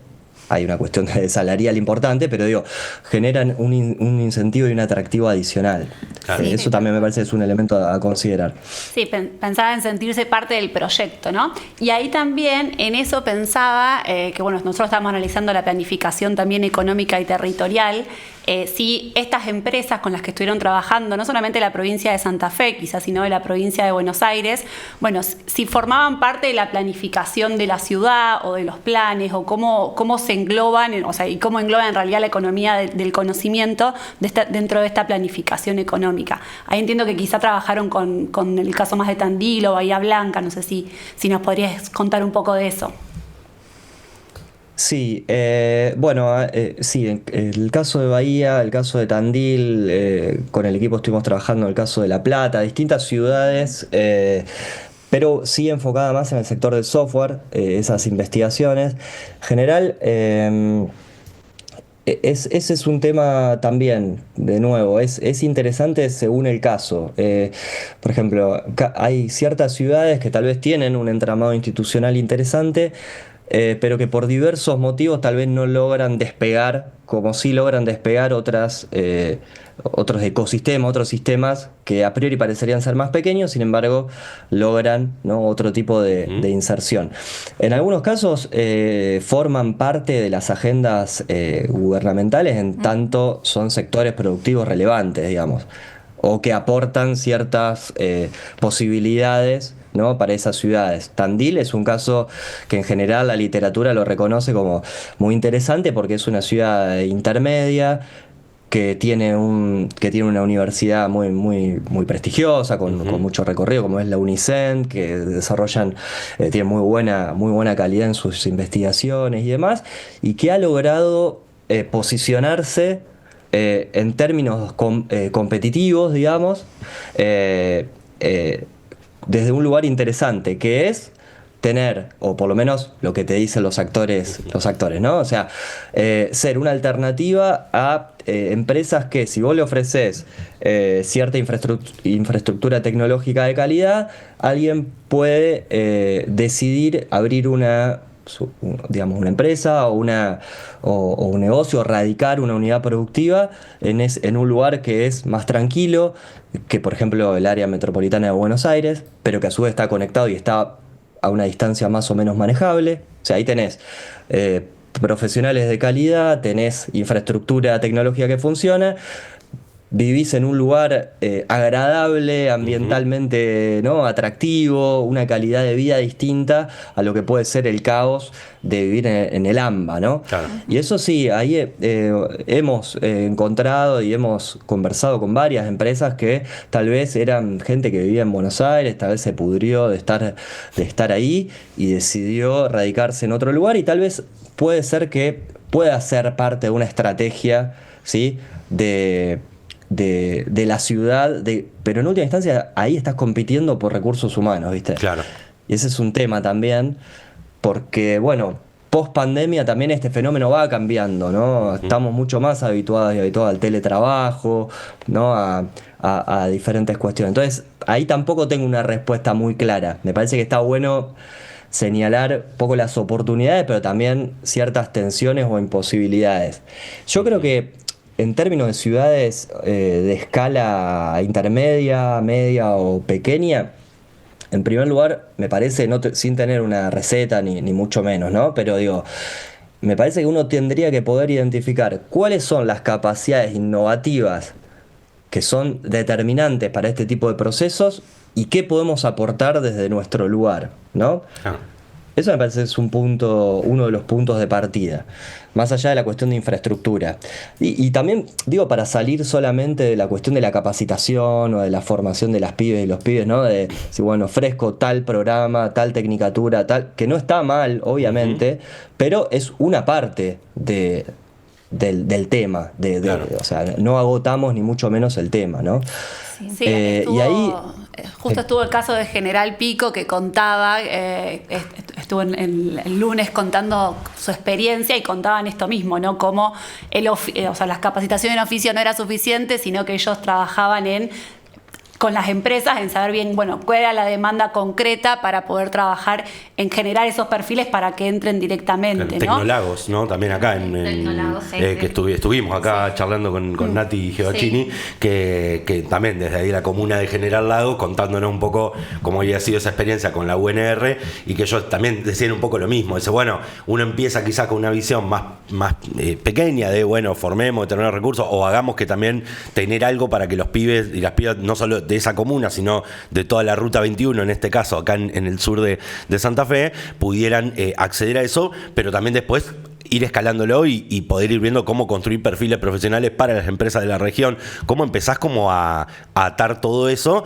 hay una cuestión salarial importante, pero generan un incentivo y un atractivo adicional. Claro. Eso también me parece que es un elemento a considerar. Sí, pensaba en sentirse parte del proyecto, ¿no? Y ahí también en eso pensaba que, bueno, nosotros estamos analizando la planificación también económica y territorial. Si estas empresas con las que estuvieron trabajando, no solamente de la provincia de Santa Fe, quizás, sino de la provincia de Buenos Aires, bueno, si formaban parte de la planificación de la ciudad o de los planes, o cómo se engloban, o sea, y cómo engloba en realidad la economía del conocimiento dentro de esta planificación económica. Ahí entiendo que quizá trabajaron con el caso más de Tandil o Bahía Blanca, no sé si nos podrías contar un poco de eso. Sí, bueno, sí, el caso de Bahía, el caso de Tandil, con el equipo estuvimos trabajando en el caso de La Plata, distintas ciudades, pero sí enfocada más en el sector del software, esas investigaciones. En general, ese es un tema también, de nuevo, es interesante según el caso. Por ejemplo, hay ciertas ciudades que tal vez tienen un entramado institucional interesante, pero que por diversos motivos tal vez no logran despegar, como sí logran despegar otros ecosistemas, otros sistemas que a priori parecerían ser más pequeños, sin embargo logran, ¿no?, otro tipo de inserción. En algunos casos forman parte de las agendas gubernamentales, en tanto son sectores productivos relevantes, digamos, o que aportan ciertas posibilidades, ¿no?, para esas ciudades. Tandil es un caso que en general la literatura lo reconoce como muy interesante porque es una ciudad intermedia que tiene una universidad muy, muy, muy prestigiosa, con mucho recorrido, como es la UNICEN, que desarrollan, tiene muy buena calidad en sus investigaciones y demás, y que ha logrado posicionarse en términos competitivos, digamos, desde un lugar interesante, que es tener, o por lo menos lo que te dicen los actores, ¿no? O sea, ser una alternativa a empresas que, si vos le ofreces cierta infraestructura tecnológica de calidad, alguien puede decidir abrir una empresa o un negocio, o radicar una unidad productiva en un lugar que es más tranquilo que, por ejemplo, el área metropolitana de Buenos Aires, pero que a su vez está conectado y está a una distancia más o menos manejable. O sea, ahí tenés profesionales de calidad, tenés infraestructura tecnológica que funciona, vivís en un lugar agradable, ambientalmente, ¿no?, atractivo, una calidad de vida distinta a lo que puede ser el caos de vivir en el AMBA, ¿no? Claro. Y eso sí, ahí hemos encontrado y hemos conversado con varias empresas que tal vez eran gente que vivía en Buenos Aires, tal vez se pudrió de estar ahí y decidió radicarse en otro lugar, y tal vez puede ser que pueda ser parte de una estrategia, ¿sí?, de la ciudad, pero en última instancia ahí estás compitiendo por recursos humanos, ¿viste? Claro. Y ese es un tema también, porque, bueno, post pandemia también este fenómeno va cambiando, ¿no? Estamos mucho más habituados al teletrabajo, ¿no?, a diferentes cuestiones. Entonces, ahí tampoco tengo una respuesta muy clara. Me parece que está bueno señalar un poco las oportunidades, pero también ciertas tensiones o imposibilidades. Yo creo que en términos de ciudades de escala intermedia, media o pequeña, en primer lugar, me parece, sin tener una receta ni mucho menos, ¿no?, pero digo, me parece que uno tendría que poder identificar cuáles son las capacidades innovativas que son determinantes para este tipo de procesos y qué podemos aportar desde nuestro lugar, ¿no? Ah. Eso me parece que es uno de los puntos de partida, más allá de la cuestión de infraestructura. Y también, digo, para salir solamente de la cuestión de la capacitación o de la formación de las pibes y los pibes, ¿no? De si, bueno, ofrezco tal programa, tal tecnicatura, tal, que no está mal, obviamente, pero es una parte del tema. Claro. O sea, no agotamos ni mucho menos el tema, ¿no? Sí, y ahí justo estuvo el caso de General Pico, que contaba, estuvo el lunes contando su experiencia y contaban esto mismo, ¿no? Cómo las capacitaciones en oficio no era suficiente, sino que ellos trabajaban con las empresas en saber bien, bueno, cuál era la demanda concreta para poder trabajar en generar esos perfiles para que entren directamente, ¿no? Tecnolagos, ¿no? También acá Tecnolagos, sí, que estuvimos acá charlando con Nati Giovacchini, Sí. que también desde ahí la comuna de General Lago, contándonos un poco cómo había sido esa experiencia con la UNR, y que ellos también decían un poco lo mismo. Dice, bueno, uno empieza quizás con una visión más pequeña de, bueno, formemos determinados recursos, o hagamos que también tener algo para que los pibes y las pibas, no solo de esa comuna, sino de toda la Ruta 21, en este caso, acá en el sur de Santa Fe, pudieran acceder a eso, pero también después ir escalándolo y poder ir viendo cómo construir perfiles profesionales para las empresas de la región. ¿Cómo empezás como a atar todo eso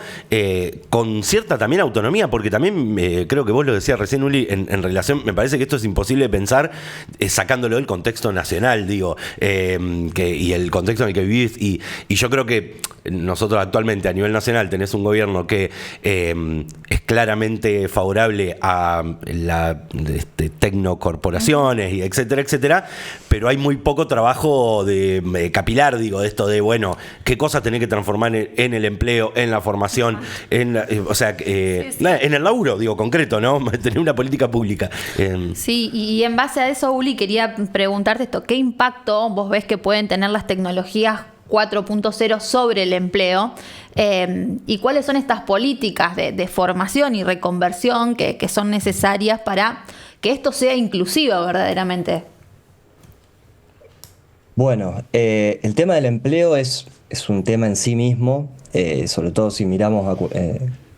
con cierta también autonomía? Porque también creo que vos lo decías recién, Uli, en relación, me parece que esto es imposible de pensar sacándolo del contexto nacional, digo, y el contexto en el que vivís. Y yo creo que nosotros actualmente a nivel nacional tenés un gobierno que es claramente favorable a la tecnocorporaciones y etcétera, pero hay muy poco trabajo de capilar, digo, de esto de, bueno, qué cosas tenés que transformar en el empleo, en la formación, en el laburo, digo, concreto, ¿no? Tener una política pública. Sí, y en base a eso, Uli, quería preguntarte esto, ¿qué impacto vos ves que pueden tener las tecnologías 4.0 sobre el empleo? ¿Y cuáles son estas políticas de formación y reconversión que son necesarias para que esto sea inclusivo verdaderamente? Bueno, el tema del empleo es un tema en sí mismo, sobre todo si miramos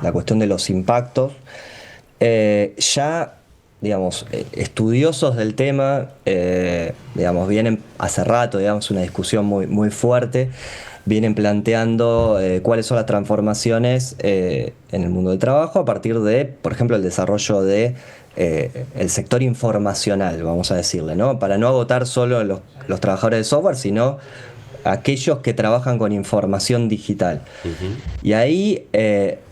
la cuestión de los impactos. Ya, digamos, estudiosos del tema, digamos, vienen hace rato, digamos, una discusión muy fuerte, vienen planteando cuáles son las transformaciones en el mundo del trabajo a partir de, por ejemplo, el desarrollo de el sector informacional, vamos a decirle, ¿no? Para no agotar solo los trabajadores de software, sino aquellos que trabajan con información digital. Y ahí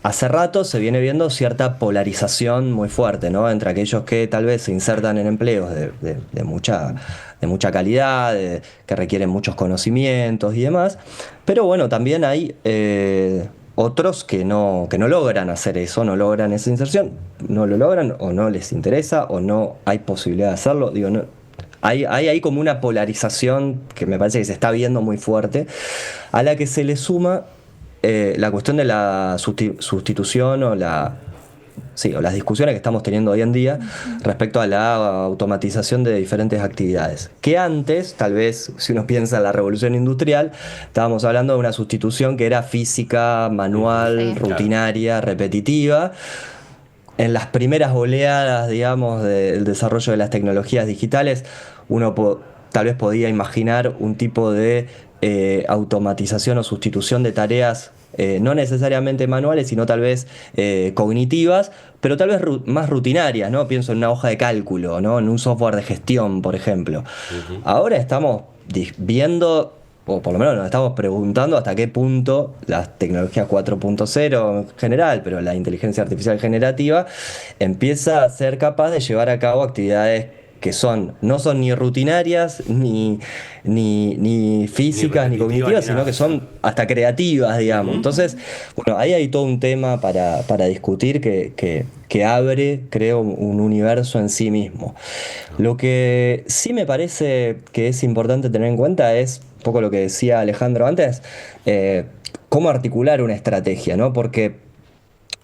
hace rato se viene viendo cierta polarización muy fuerte, ¿no? Entre aquellos que tal vez se insertan en empleos de mucha calidad, que requieren muchos conocimientos y demás, pero bueno, también hay otros que no logran hacer eso, no logran esa inserción, no lo logran o no les interesa o no hay posibilidad de hacerlo. Digo, no, hay como una polarización que me parece que se está viendo muy fuerte, a la que se le suma la cuestión de la sustitución o las discusiones que estamos teniendo hoy en día respecto a la automatización de diferentes actividades. Que antes, tal vez, si uno piensa en la revolución industrial, estábamos hablando de una sustitución que era física, manual, rutinaria, repetitiva. En las primeras oleadas, digamos, del desarrollo de las tecnologías digitales, uno tal vez podía imaginar un tipo de automatización o sustitución de tareas no necesariamente manuales, sino tal vez cognitivas, pero tal vez más rutinarias, ¿no? Pienso en una hoja de cálculo, ¿no? En un software de gestión, por ejemplo. Ahora estamos viendo, o por lo menos nos estamos preguntando hasta qué punto las tecnologías 4.0 en general, pero la inteligencia artificial generativa, empieza a ser capaz de llevar a cabo actividades que no son ni rutinarias, ni físicas, ni cognitivas, sino que son hasta creativas, digamos. Entonces, bueno, ahí hay todo un tema para discutir que abre, creo, un universo en sí mismo. Lo que sí me parece que es importante tener en cuenta es un poco lo que decía Alejandro antes, cómo articular una estrategia, ¿no? Porque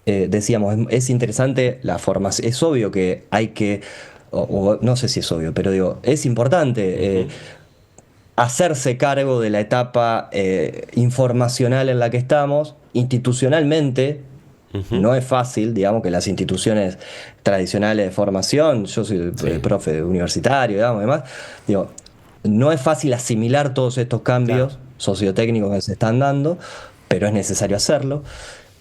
decíamos, es interesante la formación, es obvio que hay que, o no sé si es obvio, pero digo, es importante hacerse cargo de la etapa informacional en la que estamos, institucionalmente. No es fácil, digamos, que las instituciones tradicionales de formación, yo soy profe universitario, digamos, además, digo, no es fácil asimilar todos estos cambios sociotécnicos que se están dando, pero es necesario hacerlo.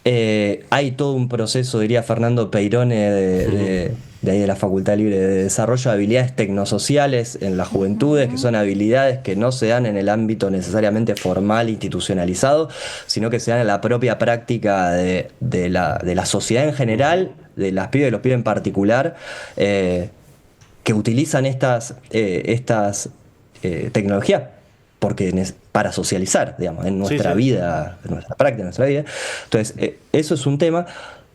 Hay todo un proceso, diría Fernando Peirone, de ahí de la Facultad Libre, de desarrollo de habilidades tecnosociales en las juventudes, que son habilidades que no se dan en el ámbito necesariamente formal, institucionalizado, sino que se dan en la propia práctica de la sociedad en general, de las pibes y los pibes en particular, que utilizan estas tecnologías para socializar, digamos, en nuestra vida, en nuestra práctica, en nuestra vida. Entonces, eso es un tema,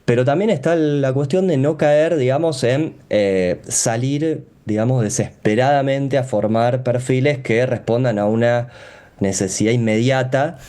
pero también está la cuestión de no caer, digamos, en salir, digamos, desesperadamente a formar perfiles que respondan a una necesidad inmediata.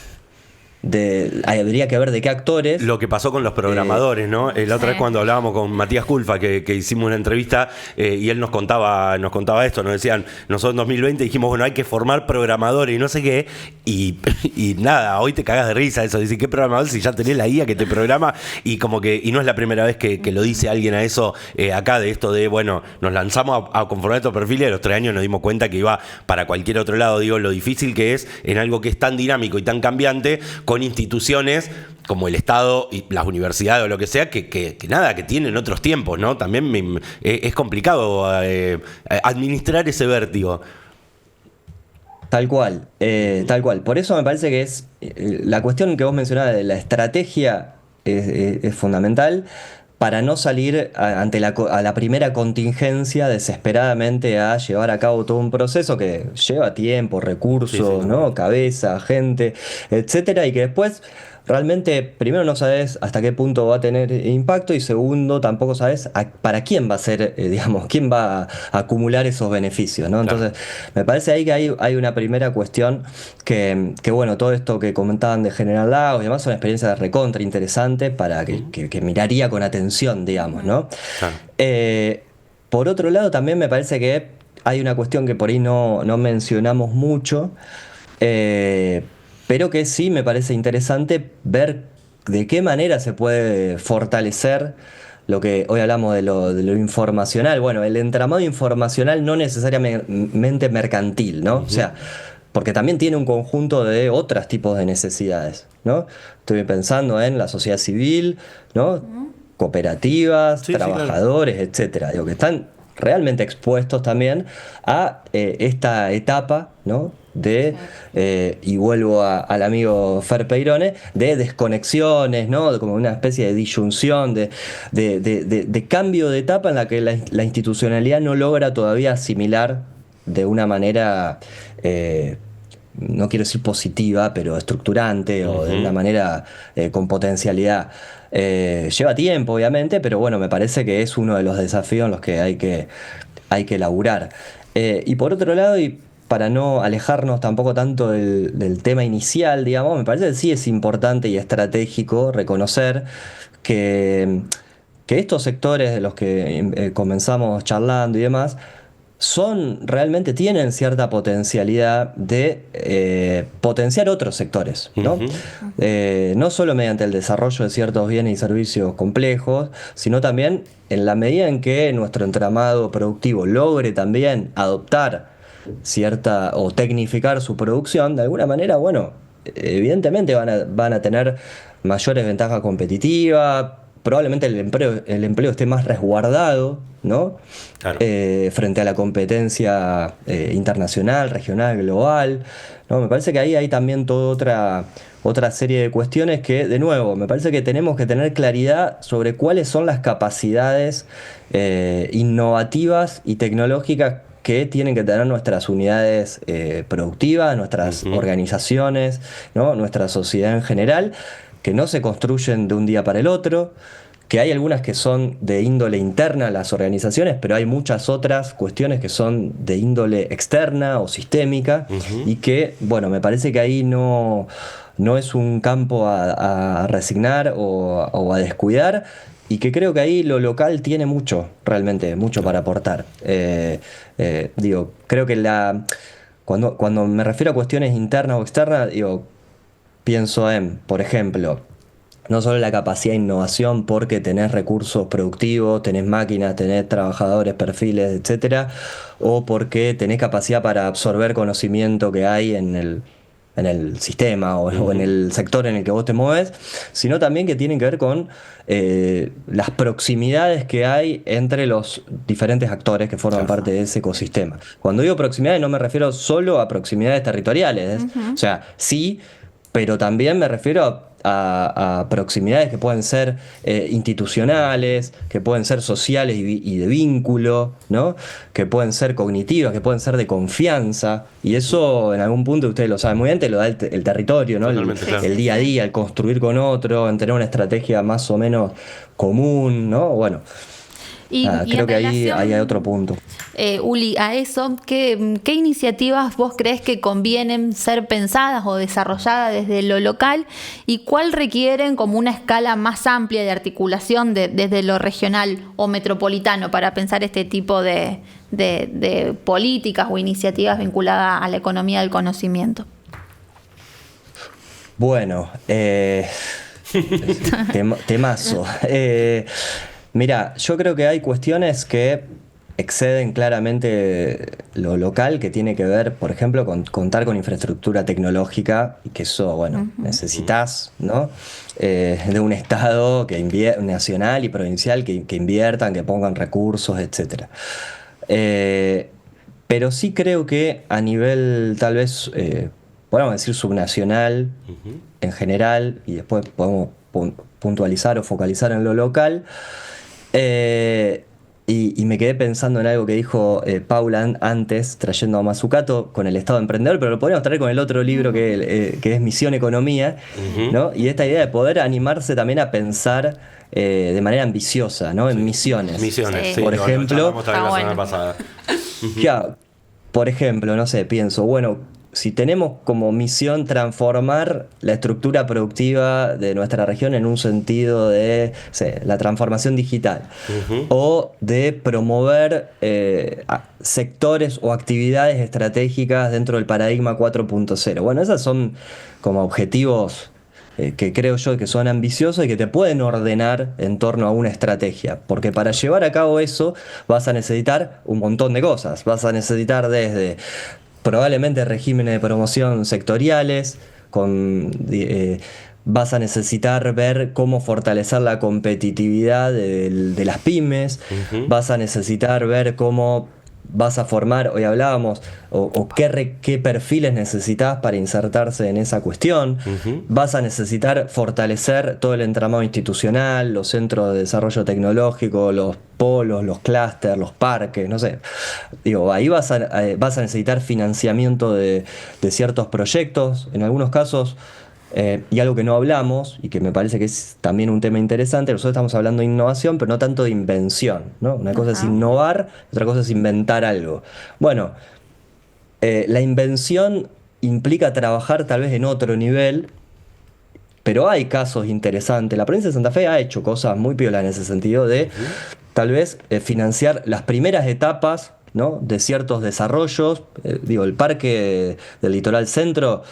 Habría que ver de qué actores. Lo que pasó con los programadores, ¿no? La otra vez cuando hablábamos con Matías Culfa, que hicimos una entrevista, y él nos contaba esto, nos decían, nosotros en 2020 dijimos, bueno, hay que formar programadores y no sé qué, y nada, hoy te cagas de risa eso, decir, ¿qué programador si ya tenés la IA que te programa? Y como que, y no es la primera vez que lo dice alguien a eso acá, de esto de, bueno, nos lanzamos a conformar estos perfiles, y a los 3 años nos dimos cuenta que iba para cualquier otro lado. Digo, lo difícil que es en algo que es tan dinámico y tan cambiante, con instituciones como el Estado y las universidades o lo que sea, que nada, que tienen otros tiempos, ¿no? También es complicado administrar ese vértigo. Tal cual. Por eso me parece que es la cuestión que vos mencionabas de la estrategia es fundamental para no salir ante la primera contingencia desesperadamente a llevar a cabo todo un proceso que lleva tiempo, recursos, ¿no? Cabeza, gente, etcétera, y que después realmente, primero, no sabes hasta qué punto va a tener impacto, y segundo, tampoco sabes para quién va a ser, digamos, quién va a acumular esos beneficios, ¿no? Entonces, me parece ahí que hay una primera cuestión que bueno, todo esto que comentaban de General Lagos y demás son experiencias recontra interesantes para que miraría con atención, digamos, ¿no? Por otro lado, también me parece que hay una cuestión que por ahí no mencionamos mucho, pero que sí me parece interesante ver de qué manera se puede fortalecer lo que hoy hablamos de lo informacional. Bueno, el entramado informacional no necesariamente mercantil, ¿no? O sea, porque también tiene un conjunto de otros tipos de necesidades, ¿no? Estoy pensando en la sociedad civil, ¿no? Cooperativas, trabajadores, etcétera. Digo, que están realmente expuestos también a esta etapa, ¿no? y vuelvo al amigo Fer Peirone, de desconexiones, ¿no? Como una especie de disyunción, de cambio de etapa en la que la institucionalidad no logra todavía asimilar de una manera, no quiero decir positiva, pero estructurante, o de una manera con potencialidad. Lleva tiempo, obviamente, pero bueno, me parece que es uno de los desafíos en los que hay que laburar. Y por otro lado, y para no alejarnos tampoco tanto del tema inicial, digamos, me parece que sí es importante y estratégico reconocer que estos sectores de los que comenzamos charlando y demás, tienen cierta potencialidad de potenciar otros sectores, ¿no? No solo mediante el desarrollo de ciertos bienes y servicios complejos, sino también en la medida en que nuestro entramado productivo logre también adoptar cierta o tecnificar su producción, de alguna manera, bueno, evidentemente van a tener mayores ventajas competitivas. Probablemente el empleo esté más resguardado, ¿no? Claro. Frente a la competencia internacional, regional, global, ¿no? Me parece que ahí hay también toda otra serie de cuestiones que, de nuevo, me parece que tenemos que tener claridad sobre cuáles son las capacidades innovativas y tecnológicas que tienen que tener nuestras unidades productivas, nuestras organizaciones, ¿no? Nuestra sociedad en general, que no se construyen de un día para el otro, que hay algunas que son de índole interna a las organizaciones, pero hay muchas otras cuestiones que son de índole externa o sistémica, y que, bueno, me parece que ahí no es un campo a resignar o a descuidar, y que creo que ahí lo local tiene realmente mucho para aportar. Creo que cuando me refiero a cuestiones internas o externas, pienso en, por ejemplo, no solo la capacidad de innovación porque tenés recursos productivos, tenés máquinas, tenés trabajadores, perfiles, etcétera, o porque tenés capacidad para absorber conocimiento que hay en el sistema o en el sector en el que vos te mueves, sino también que tienen que ver con las proximidades que hay entre los diferentes actores que forman parte de ese ecosistema. Cuando digo proximidades no me refiero solo a proximidades territoriales, o sea, sí, pero también me refiero a proximidades que pueden ser institucionales, que pueden ser sociales y de vínculo, ¿no? Que pueden ser cognitivas, que pueden ser de confianza, y eso en algún punto, ustedes lo saben muy bien, te lo da el territorio, ¿no? El día a día, el construir con otro, en tener una estrategia más o menos común, ¿no? Bueno, creo que ahí hay otro punto. Uli, a eso, ¿qué iniciativas vos crees que convienen ser pensadas o desarrolladas desde lo local, y cuál requieren como una escala más amplia de articulación desde lo regional o metropolitano para pensar este tipo de políticas o iniciativas vinculadas a la economía del conocimiento? Bueno, temazo. Mira, yo creo que hay cuestiones que exceden claramente lo local, que tiene que ver, por ejemplo, con contar con infraestructura tecnológica, y que eso, bueno, necesitas, ¿no? De un Estado nacional y provincial que inviertan, que pongan recursos, etcétera. Pero sí creo que a nivel, tal vez, podemos decir subnacional, en general, y después podemos puntualizar o focalizar en lo local. Y me quedé pensando en algo que dijo Paula antes, trayendo a Mazzucato con el Estado emprendedor, pero lo podríamos traer con el otro libro que es Misión Economía, ¿no? Y esta idea de poder animarse también a pensar de manera ambiciosa, ¿no? En misiones. Sí. Por ejemplo, la semana pasada. Ya, por ejemplo, no sé, pienso, bueno, si tenemos como misión transformar la estructura productiva de nuestra región en un sentido de la transformación digital, o de promover sectores o actividades estratégicas dentro del paradigma 4.0. Bueno, esos son como objetivos que creo yo que son ambiciosos y que te pueden ordenar en torno a una estrategia, porque para llevar a cabo eso vas a necesitar un montón de cosas. Vas a necesitar desde probablemente regímenes de promoción sectoriales, vas a necesitar ver cómo fortalecer la competitividad de las pymes, vas a necesitar ver cómo vas a formar, hoy hablábamos, o qué perfiles necesitas para insertarse en esa cuestión. Vas a necesitar fortalecer todo el entramado institucional, los centros de desarrollo tecnológico, los polos, los clústeres, los parques, no sé. Digo, ahí vas a necesitar financiamiento de ciertos proyectos, en algunos casos. Y algo que no hablamos, y que me parece que es también un tema interesante, nosotros estamos hablando de innovación, pero no tanto de invención, ¿no? Una cosa es innovar, otra cosa es inventar algo. Bueno, la invención implica trabajar tal vez en otro nivel, pero hay casos interesantes. La provincia de Santa Fe ha hecho cosas muy piolas en ese sentido de tal vez financiar las primeras etapas, ¿no?, de ciertos desarrollos. El Parque del Litoral Centro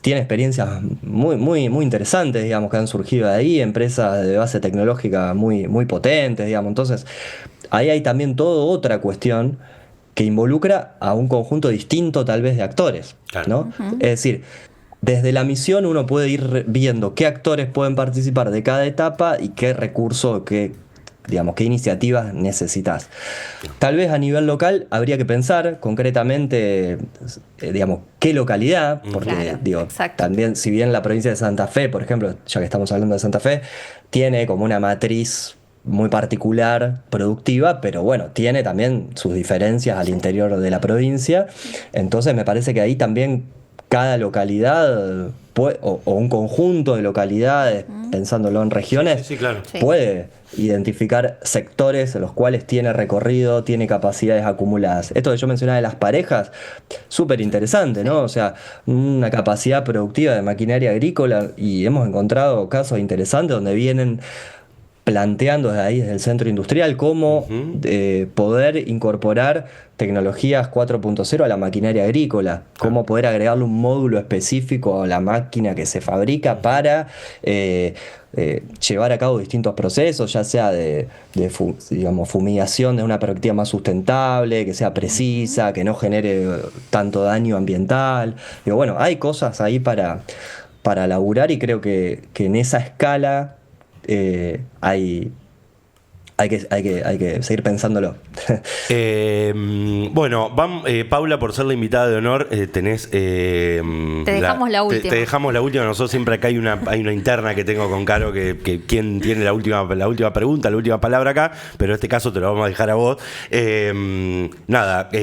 tiene experiencias muy interesantes, digamos, que han surgido de ahí, empresas de base tecnológica muy potentes, digamos. Entonces, ahí hay también toda otra cuestión que involucra a un conjunto distinto, tal vez, de actores, ¿no? Es decir, desde la misión uno puede ir viendo qué actores pueden participar de cada etapa y qué recursos, qué iniciativas necesitas. Tal vez a nivel local habría que pensar concretamente, qué localidad, porque también, si bien la provincia de Santa Fe, por ejemplo, ya que estamos hablando de Santa Fe, tiene como una matriz muy particular, productiva, pero bueno, tiene también sus diferencias al interior de la provincia. Entonces me parece que ahí también cada localidad o un conjunto de localidades, pensándolo en regiones, puede identificar sectores en los cuales tiene recorrido, tiene capacidades acumuladas. Esto que yo mencionaba de las parejas, súper interesante, ¿no? O sea, una capacidad productiva de maquinaria agrícola, y hemos encontrado casos interesantes donde vienen planteando desde el centro industrial cómo poder incorporar tecnologías 4.0 a la maquinaria agrícola, cómo poder agregarle un módulo específico a la máquina que se fabrica para llevar a cabo distintos procesos, ya sea de fumigación de una perspectiva más sustentable, que sea precisa, que no genere tanto daño ambiental. Bueno, hay cosas ahí para laburar, y creo que en esa escala hay que seguir pensándolo. Bueno, Paula, por ser la invitada de honor, tenés... te dejamos la última. Te dejamos la última. Nosotros siempre acá hay una interna que tengo con Caro, que quien tiene la última pregunta, la última palabra acá, pero en este caso te lo vamos a dejar a vos.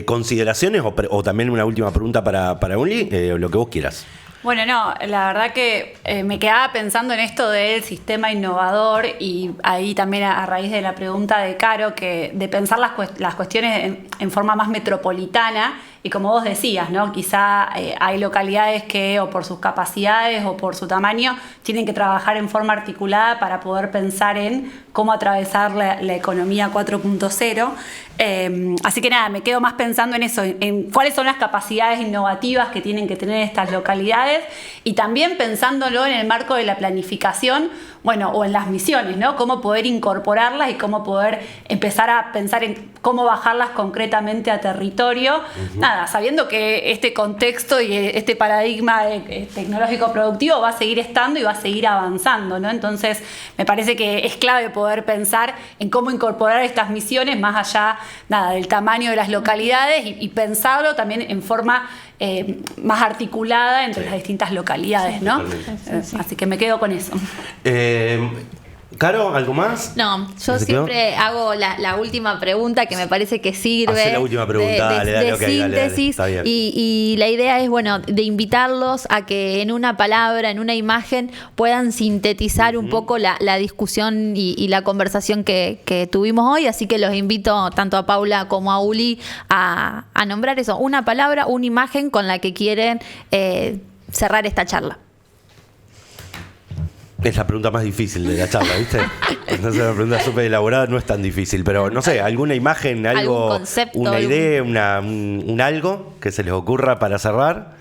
¿Consideraciones o también una última pregunta para Uli? Lo que vos quieras. Bueno, no, la verdad que me quedaba pensando en esto del sistema innovador, y ahí también a raíz de la pregunta de Caro, que de pensar las cuestiones en forma más metropolitana, y como vos decías, ¿no? Quizá hay localidades que, o por sus capacidades o por su tamaño, tienen que trabajar en forma articulada para poder pensar en cómo atravesar la economía 4.0. Así que nada, me quedo más pensando en eso, en cuáles son las capacidades innovativas que tienen que tener estas localidades, y también pensándolo en el marco de la planificación, o en las misiones, ¿no? Cómo poder incorporarlas y cómo poder empezar a pensar en cómo bajarlas concretamente a territorio. Nada, sabiendo que este contexto y este paradigma tecnológico productivo va a seguir estando y va a seguir avanzando, ¿no? Entonces, me parece que es clave poder pensar en cómo incorporar estas misiones más allá, del tamaño de las localidades, y pensarlo también en forma más articulada entre las distintas localidades, ¿no? Así que me quedo con eso. Caro, ¿algo más? No, yo siempre hago la última pregunta, que me parece que sirve. Hacé la última pregunta, de síntesis. Dale. Y la idea es, de invitarlos a que en una palabra, en una imagen, puedan sintetizar un poco la discusión y la conversación que tuvimos hoy. Así que los invito tanto a Paula como a Uli a nombrar eso, una palabra, una imagen con la que quieren cerrar esta charla. Es la pregunta más difícil de la charla, ¿viste? Entonces, una pregunta súper elaborada no es tan difícil, pero no sé, alguna imagen, algo, algún concepto, una idea, un algo que se les ocurra para cerrar.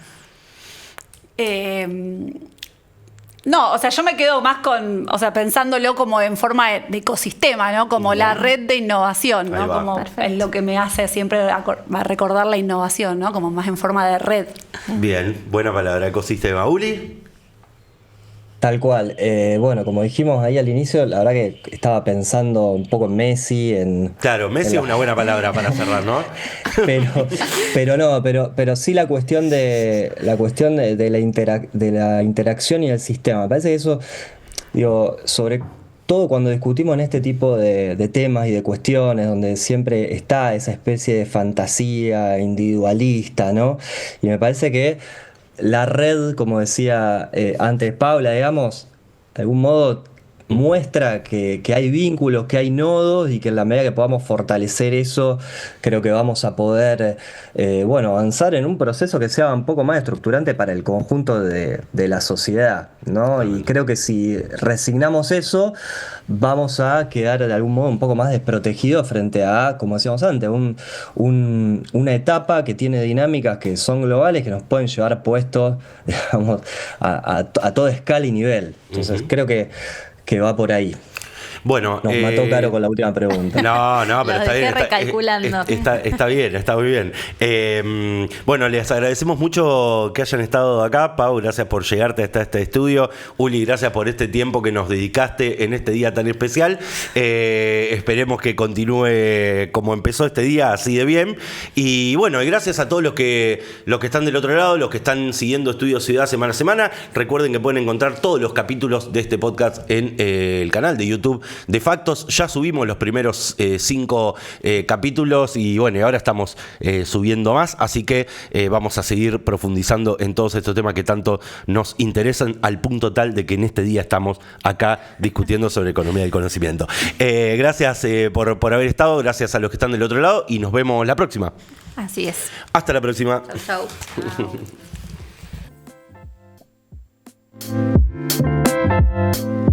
No, yo me quedo más pensándolo como en forma de ecosistema, ¿no? Como la red de innovación, ¿no? Como es lo que me hace siempre recordar la innovación, ¿no? Como más en forma de red. Bien, buena palabra, ecosistema. Uli. Tal cual. Bueno, como dijimos ahí al inicio, la verdad que estaba pensando un poco en Messi. Claro, Messi es una buena palabra para cerrar, ¿no? pero sí la cuestión de la interacción y el sistema. Me parece que eso, digo, sobre todo cuando discutimos en este tipo de temas y de cuestiones, donde siempre está esa especie de fantasía individualista, ¿no? Y me parece que la red, como decía antes Paula, digamos, de algún modo muestra que hay vínculos, que hay nodos y que en la medida que podamos fortalecer eso, creo que vamos a poder avanzar en un proceso que sea un poco más estructurante para el conjunto de la sociedad, ¿no? Y creo que si resignamos eso, vamos a quedar de algún modo un poco más desprotegidos frente a, como decíamos antes, una etapa que tiene dinámicas que son globales, que nos pueden llevar puestos, digamos, a toda escala y nivel. Entonces creo que va por ahí. Bueno, nos mató Caro con la última pregunta. No, pero está bien. Recalculando. Está bien, está muy bien. Bueno, les agradecemos mucho que hayan estado acá. Pau, gracias por llegarte hasta este estudio. Uli, gracias por este tiempo que nos dedicaste en este día tan especial. Esperemos que continúe como empezó este día, así de bien. Y bueno, y gracias a todos los que están del otro lado, los que están siguiendo Estudio Ciudad semana a semana. Recuerden que pueden encontrar todos los capítulos de este podcast en el canal de YouTube de Factos. Ya subimos los primeros 5 capítulos y bueno, y ahora estamos subiendo más, así que vamos a seguir profundizando en todos estos temas que tanto nos interesan, al punto tal de que en este día estamos acá discutiendo sobre economía del conocimiento. Gracias por haber estado, gracias a los que están del otro lado y nos vemos la próxima. Así es. Hasta la próxima. Chau. Chau.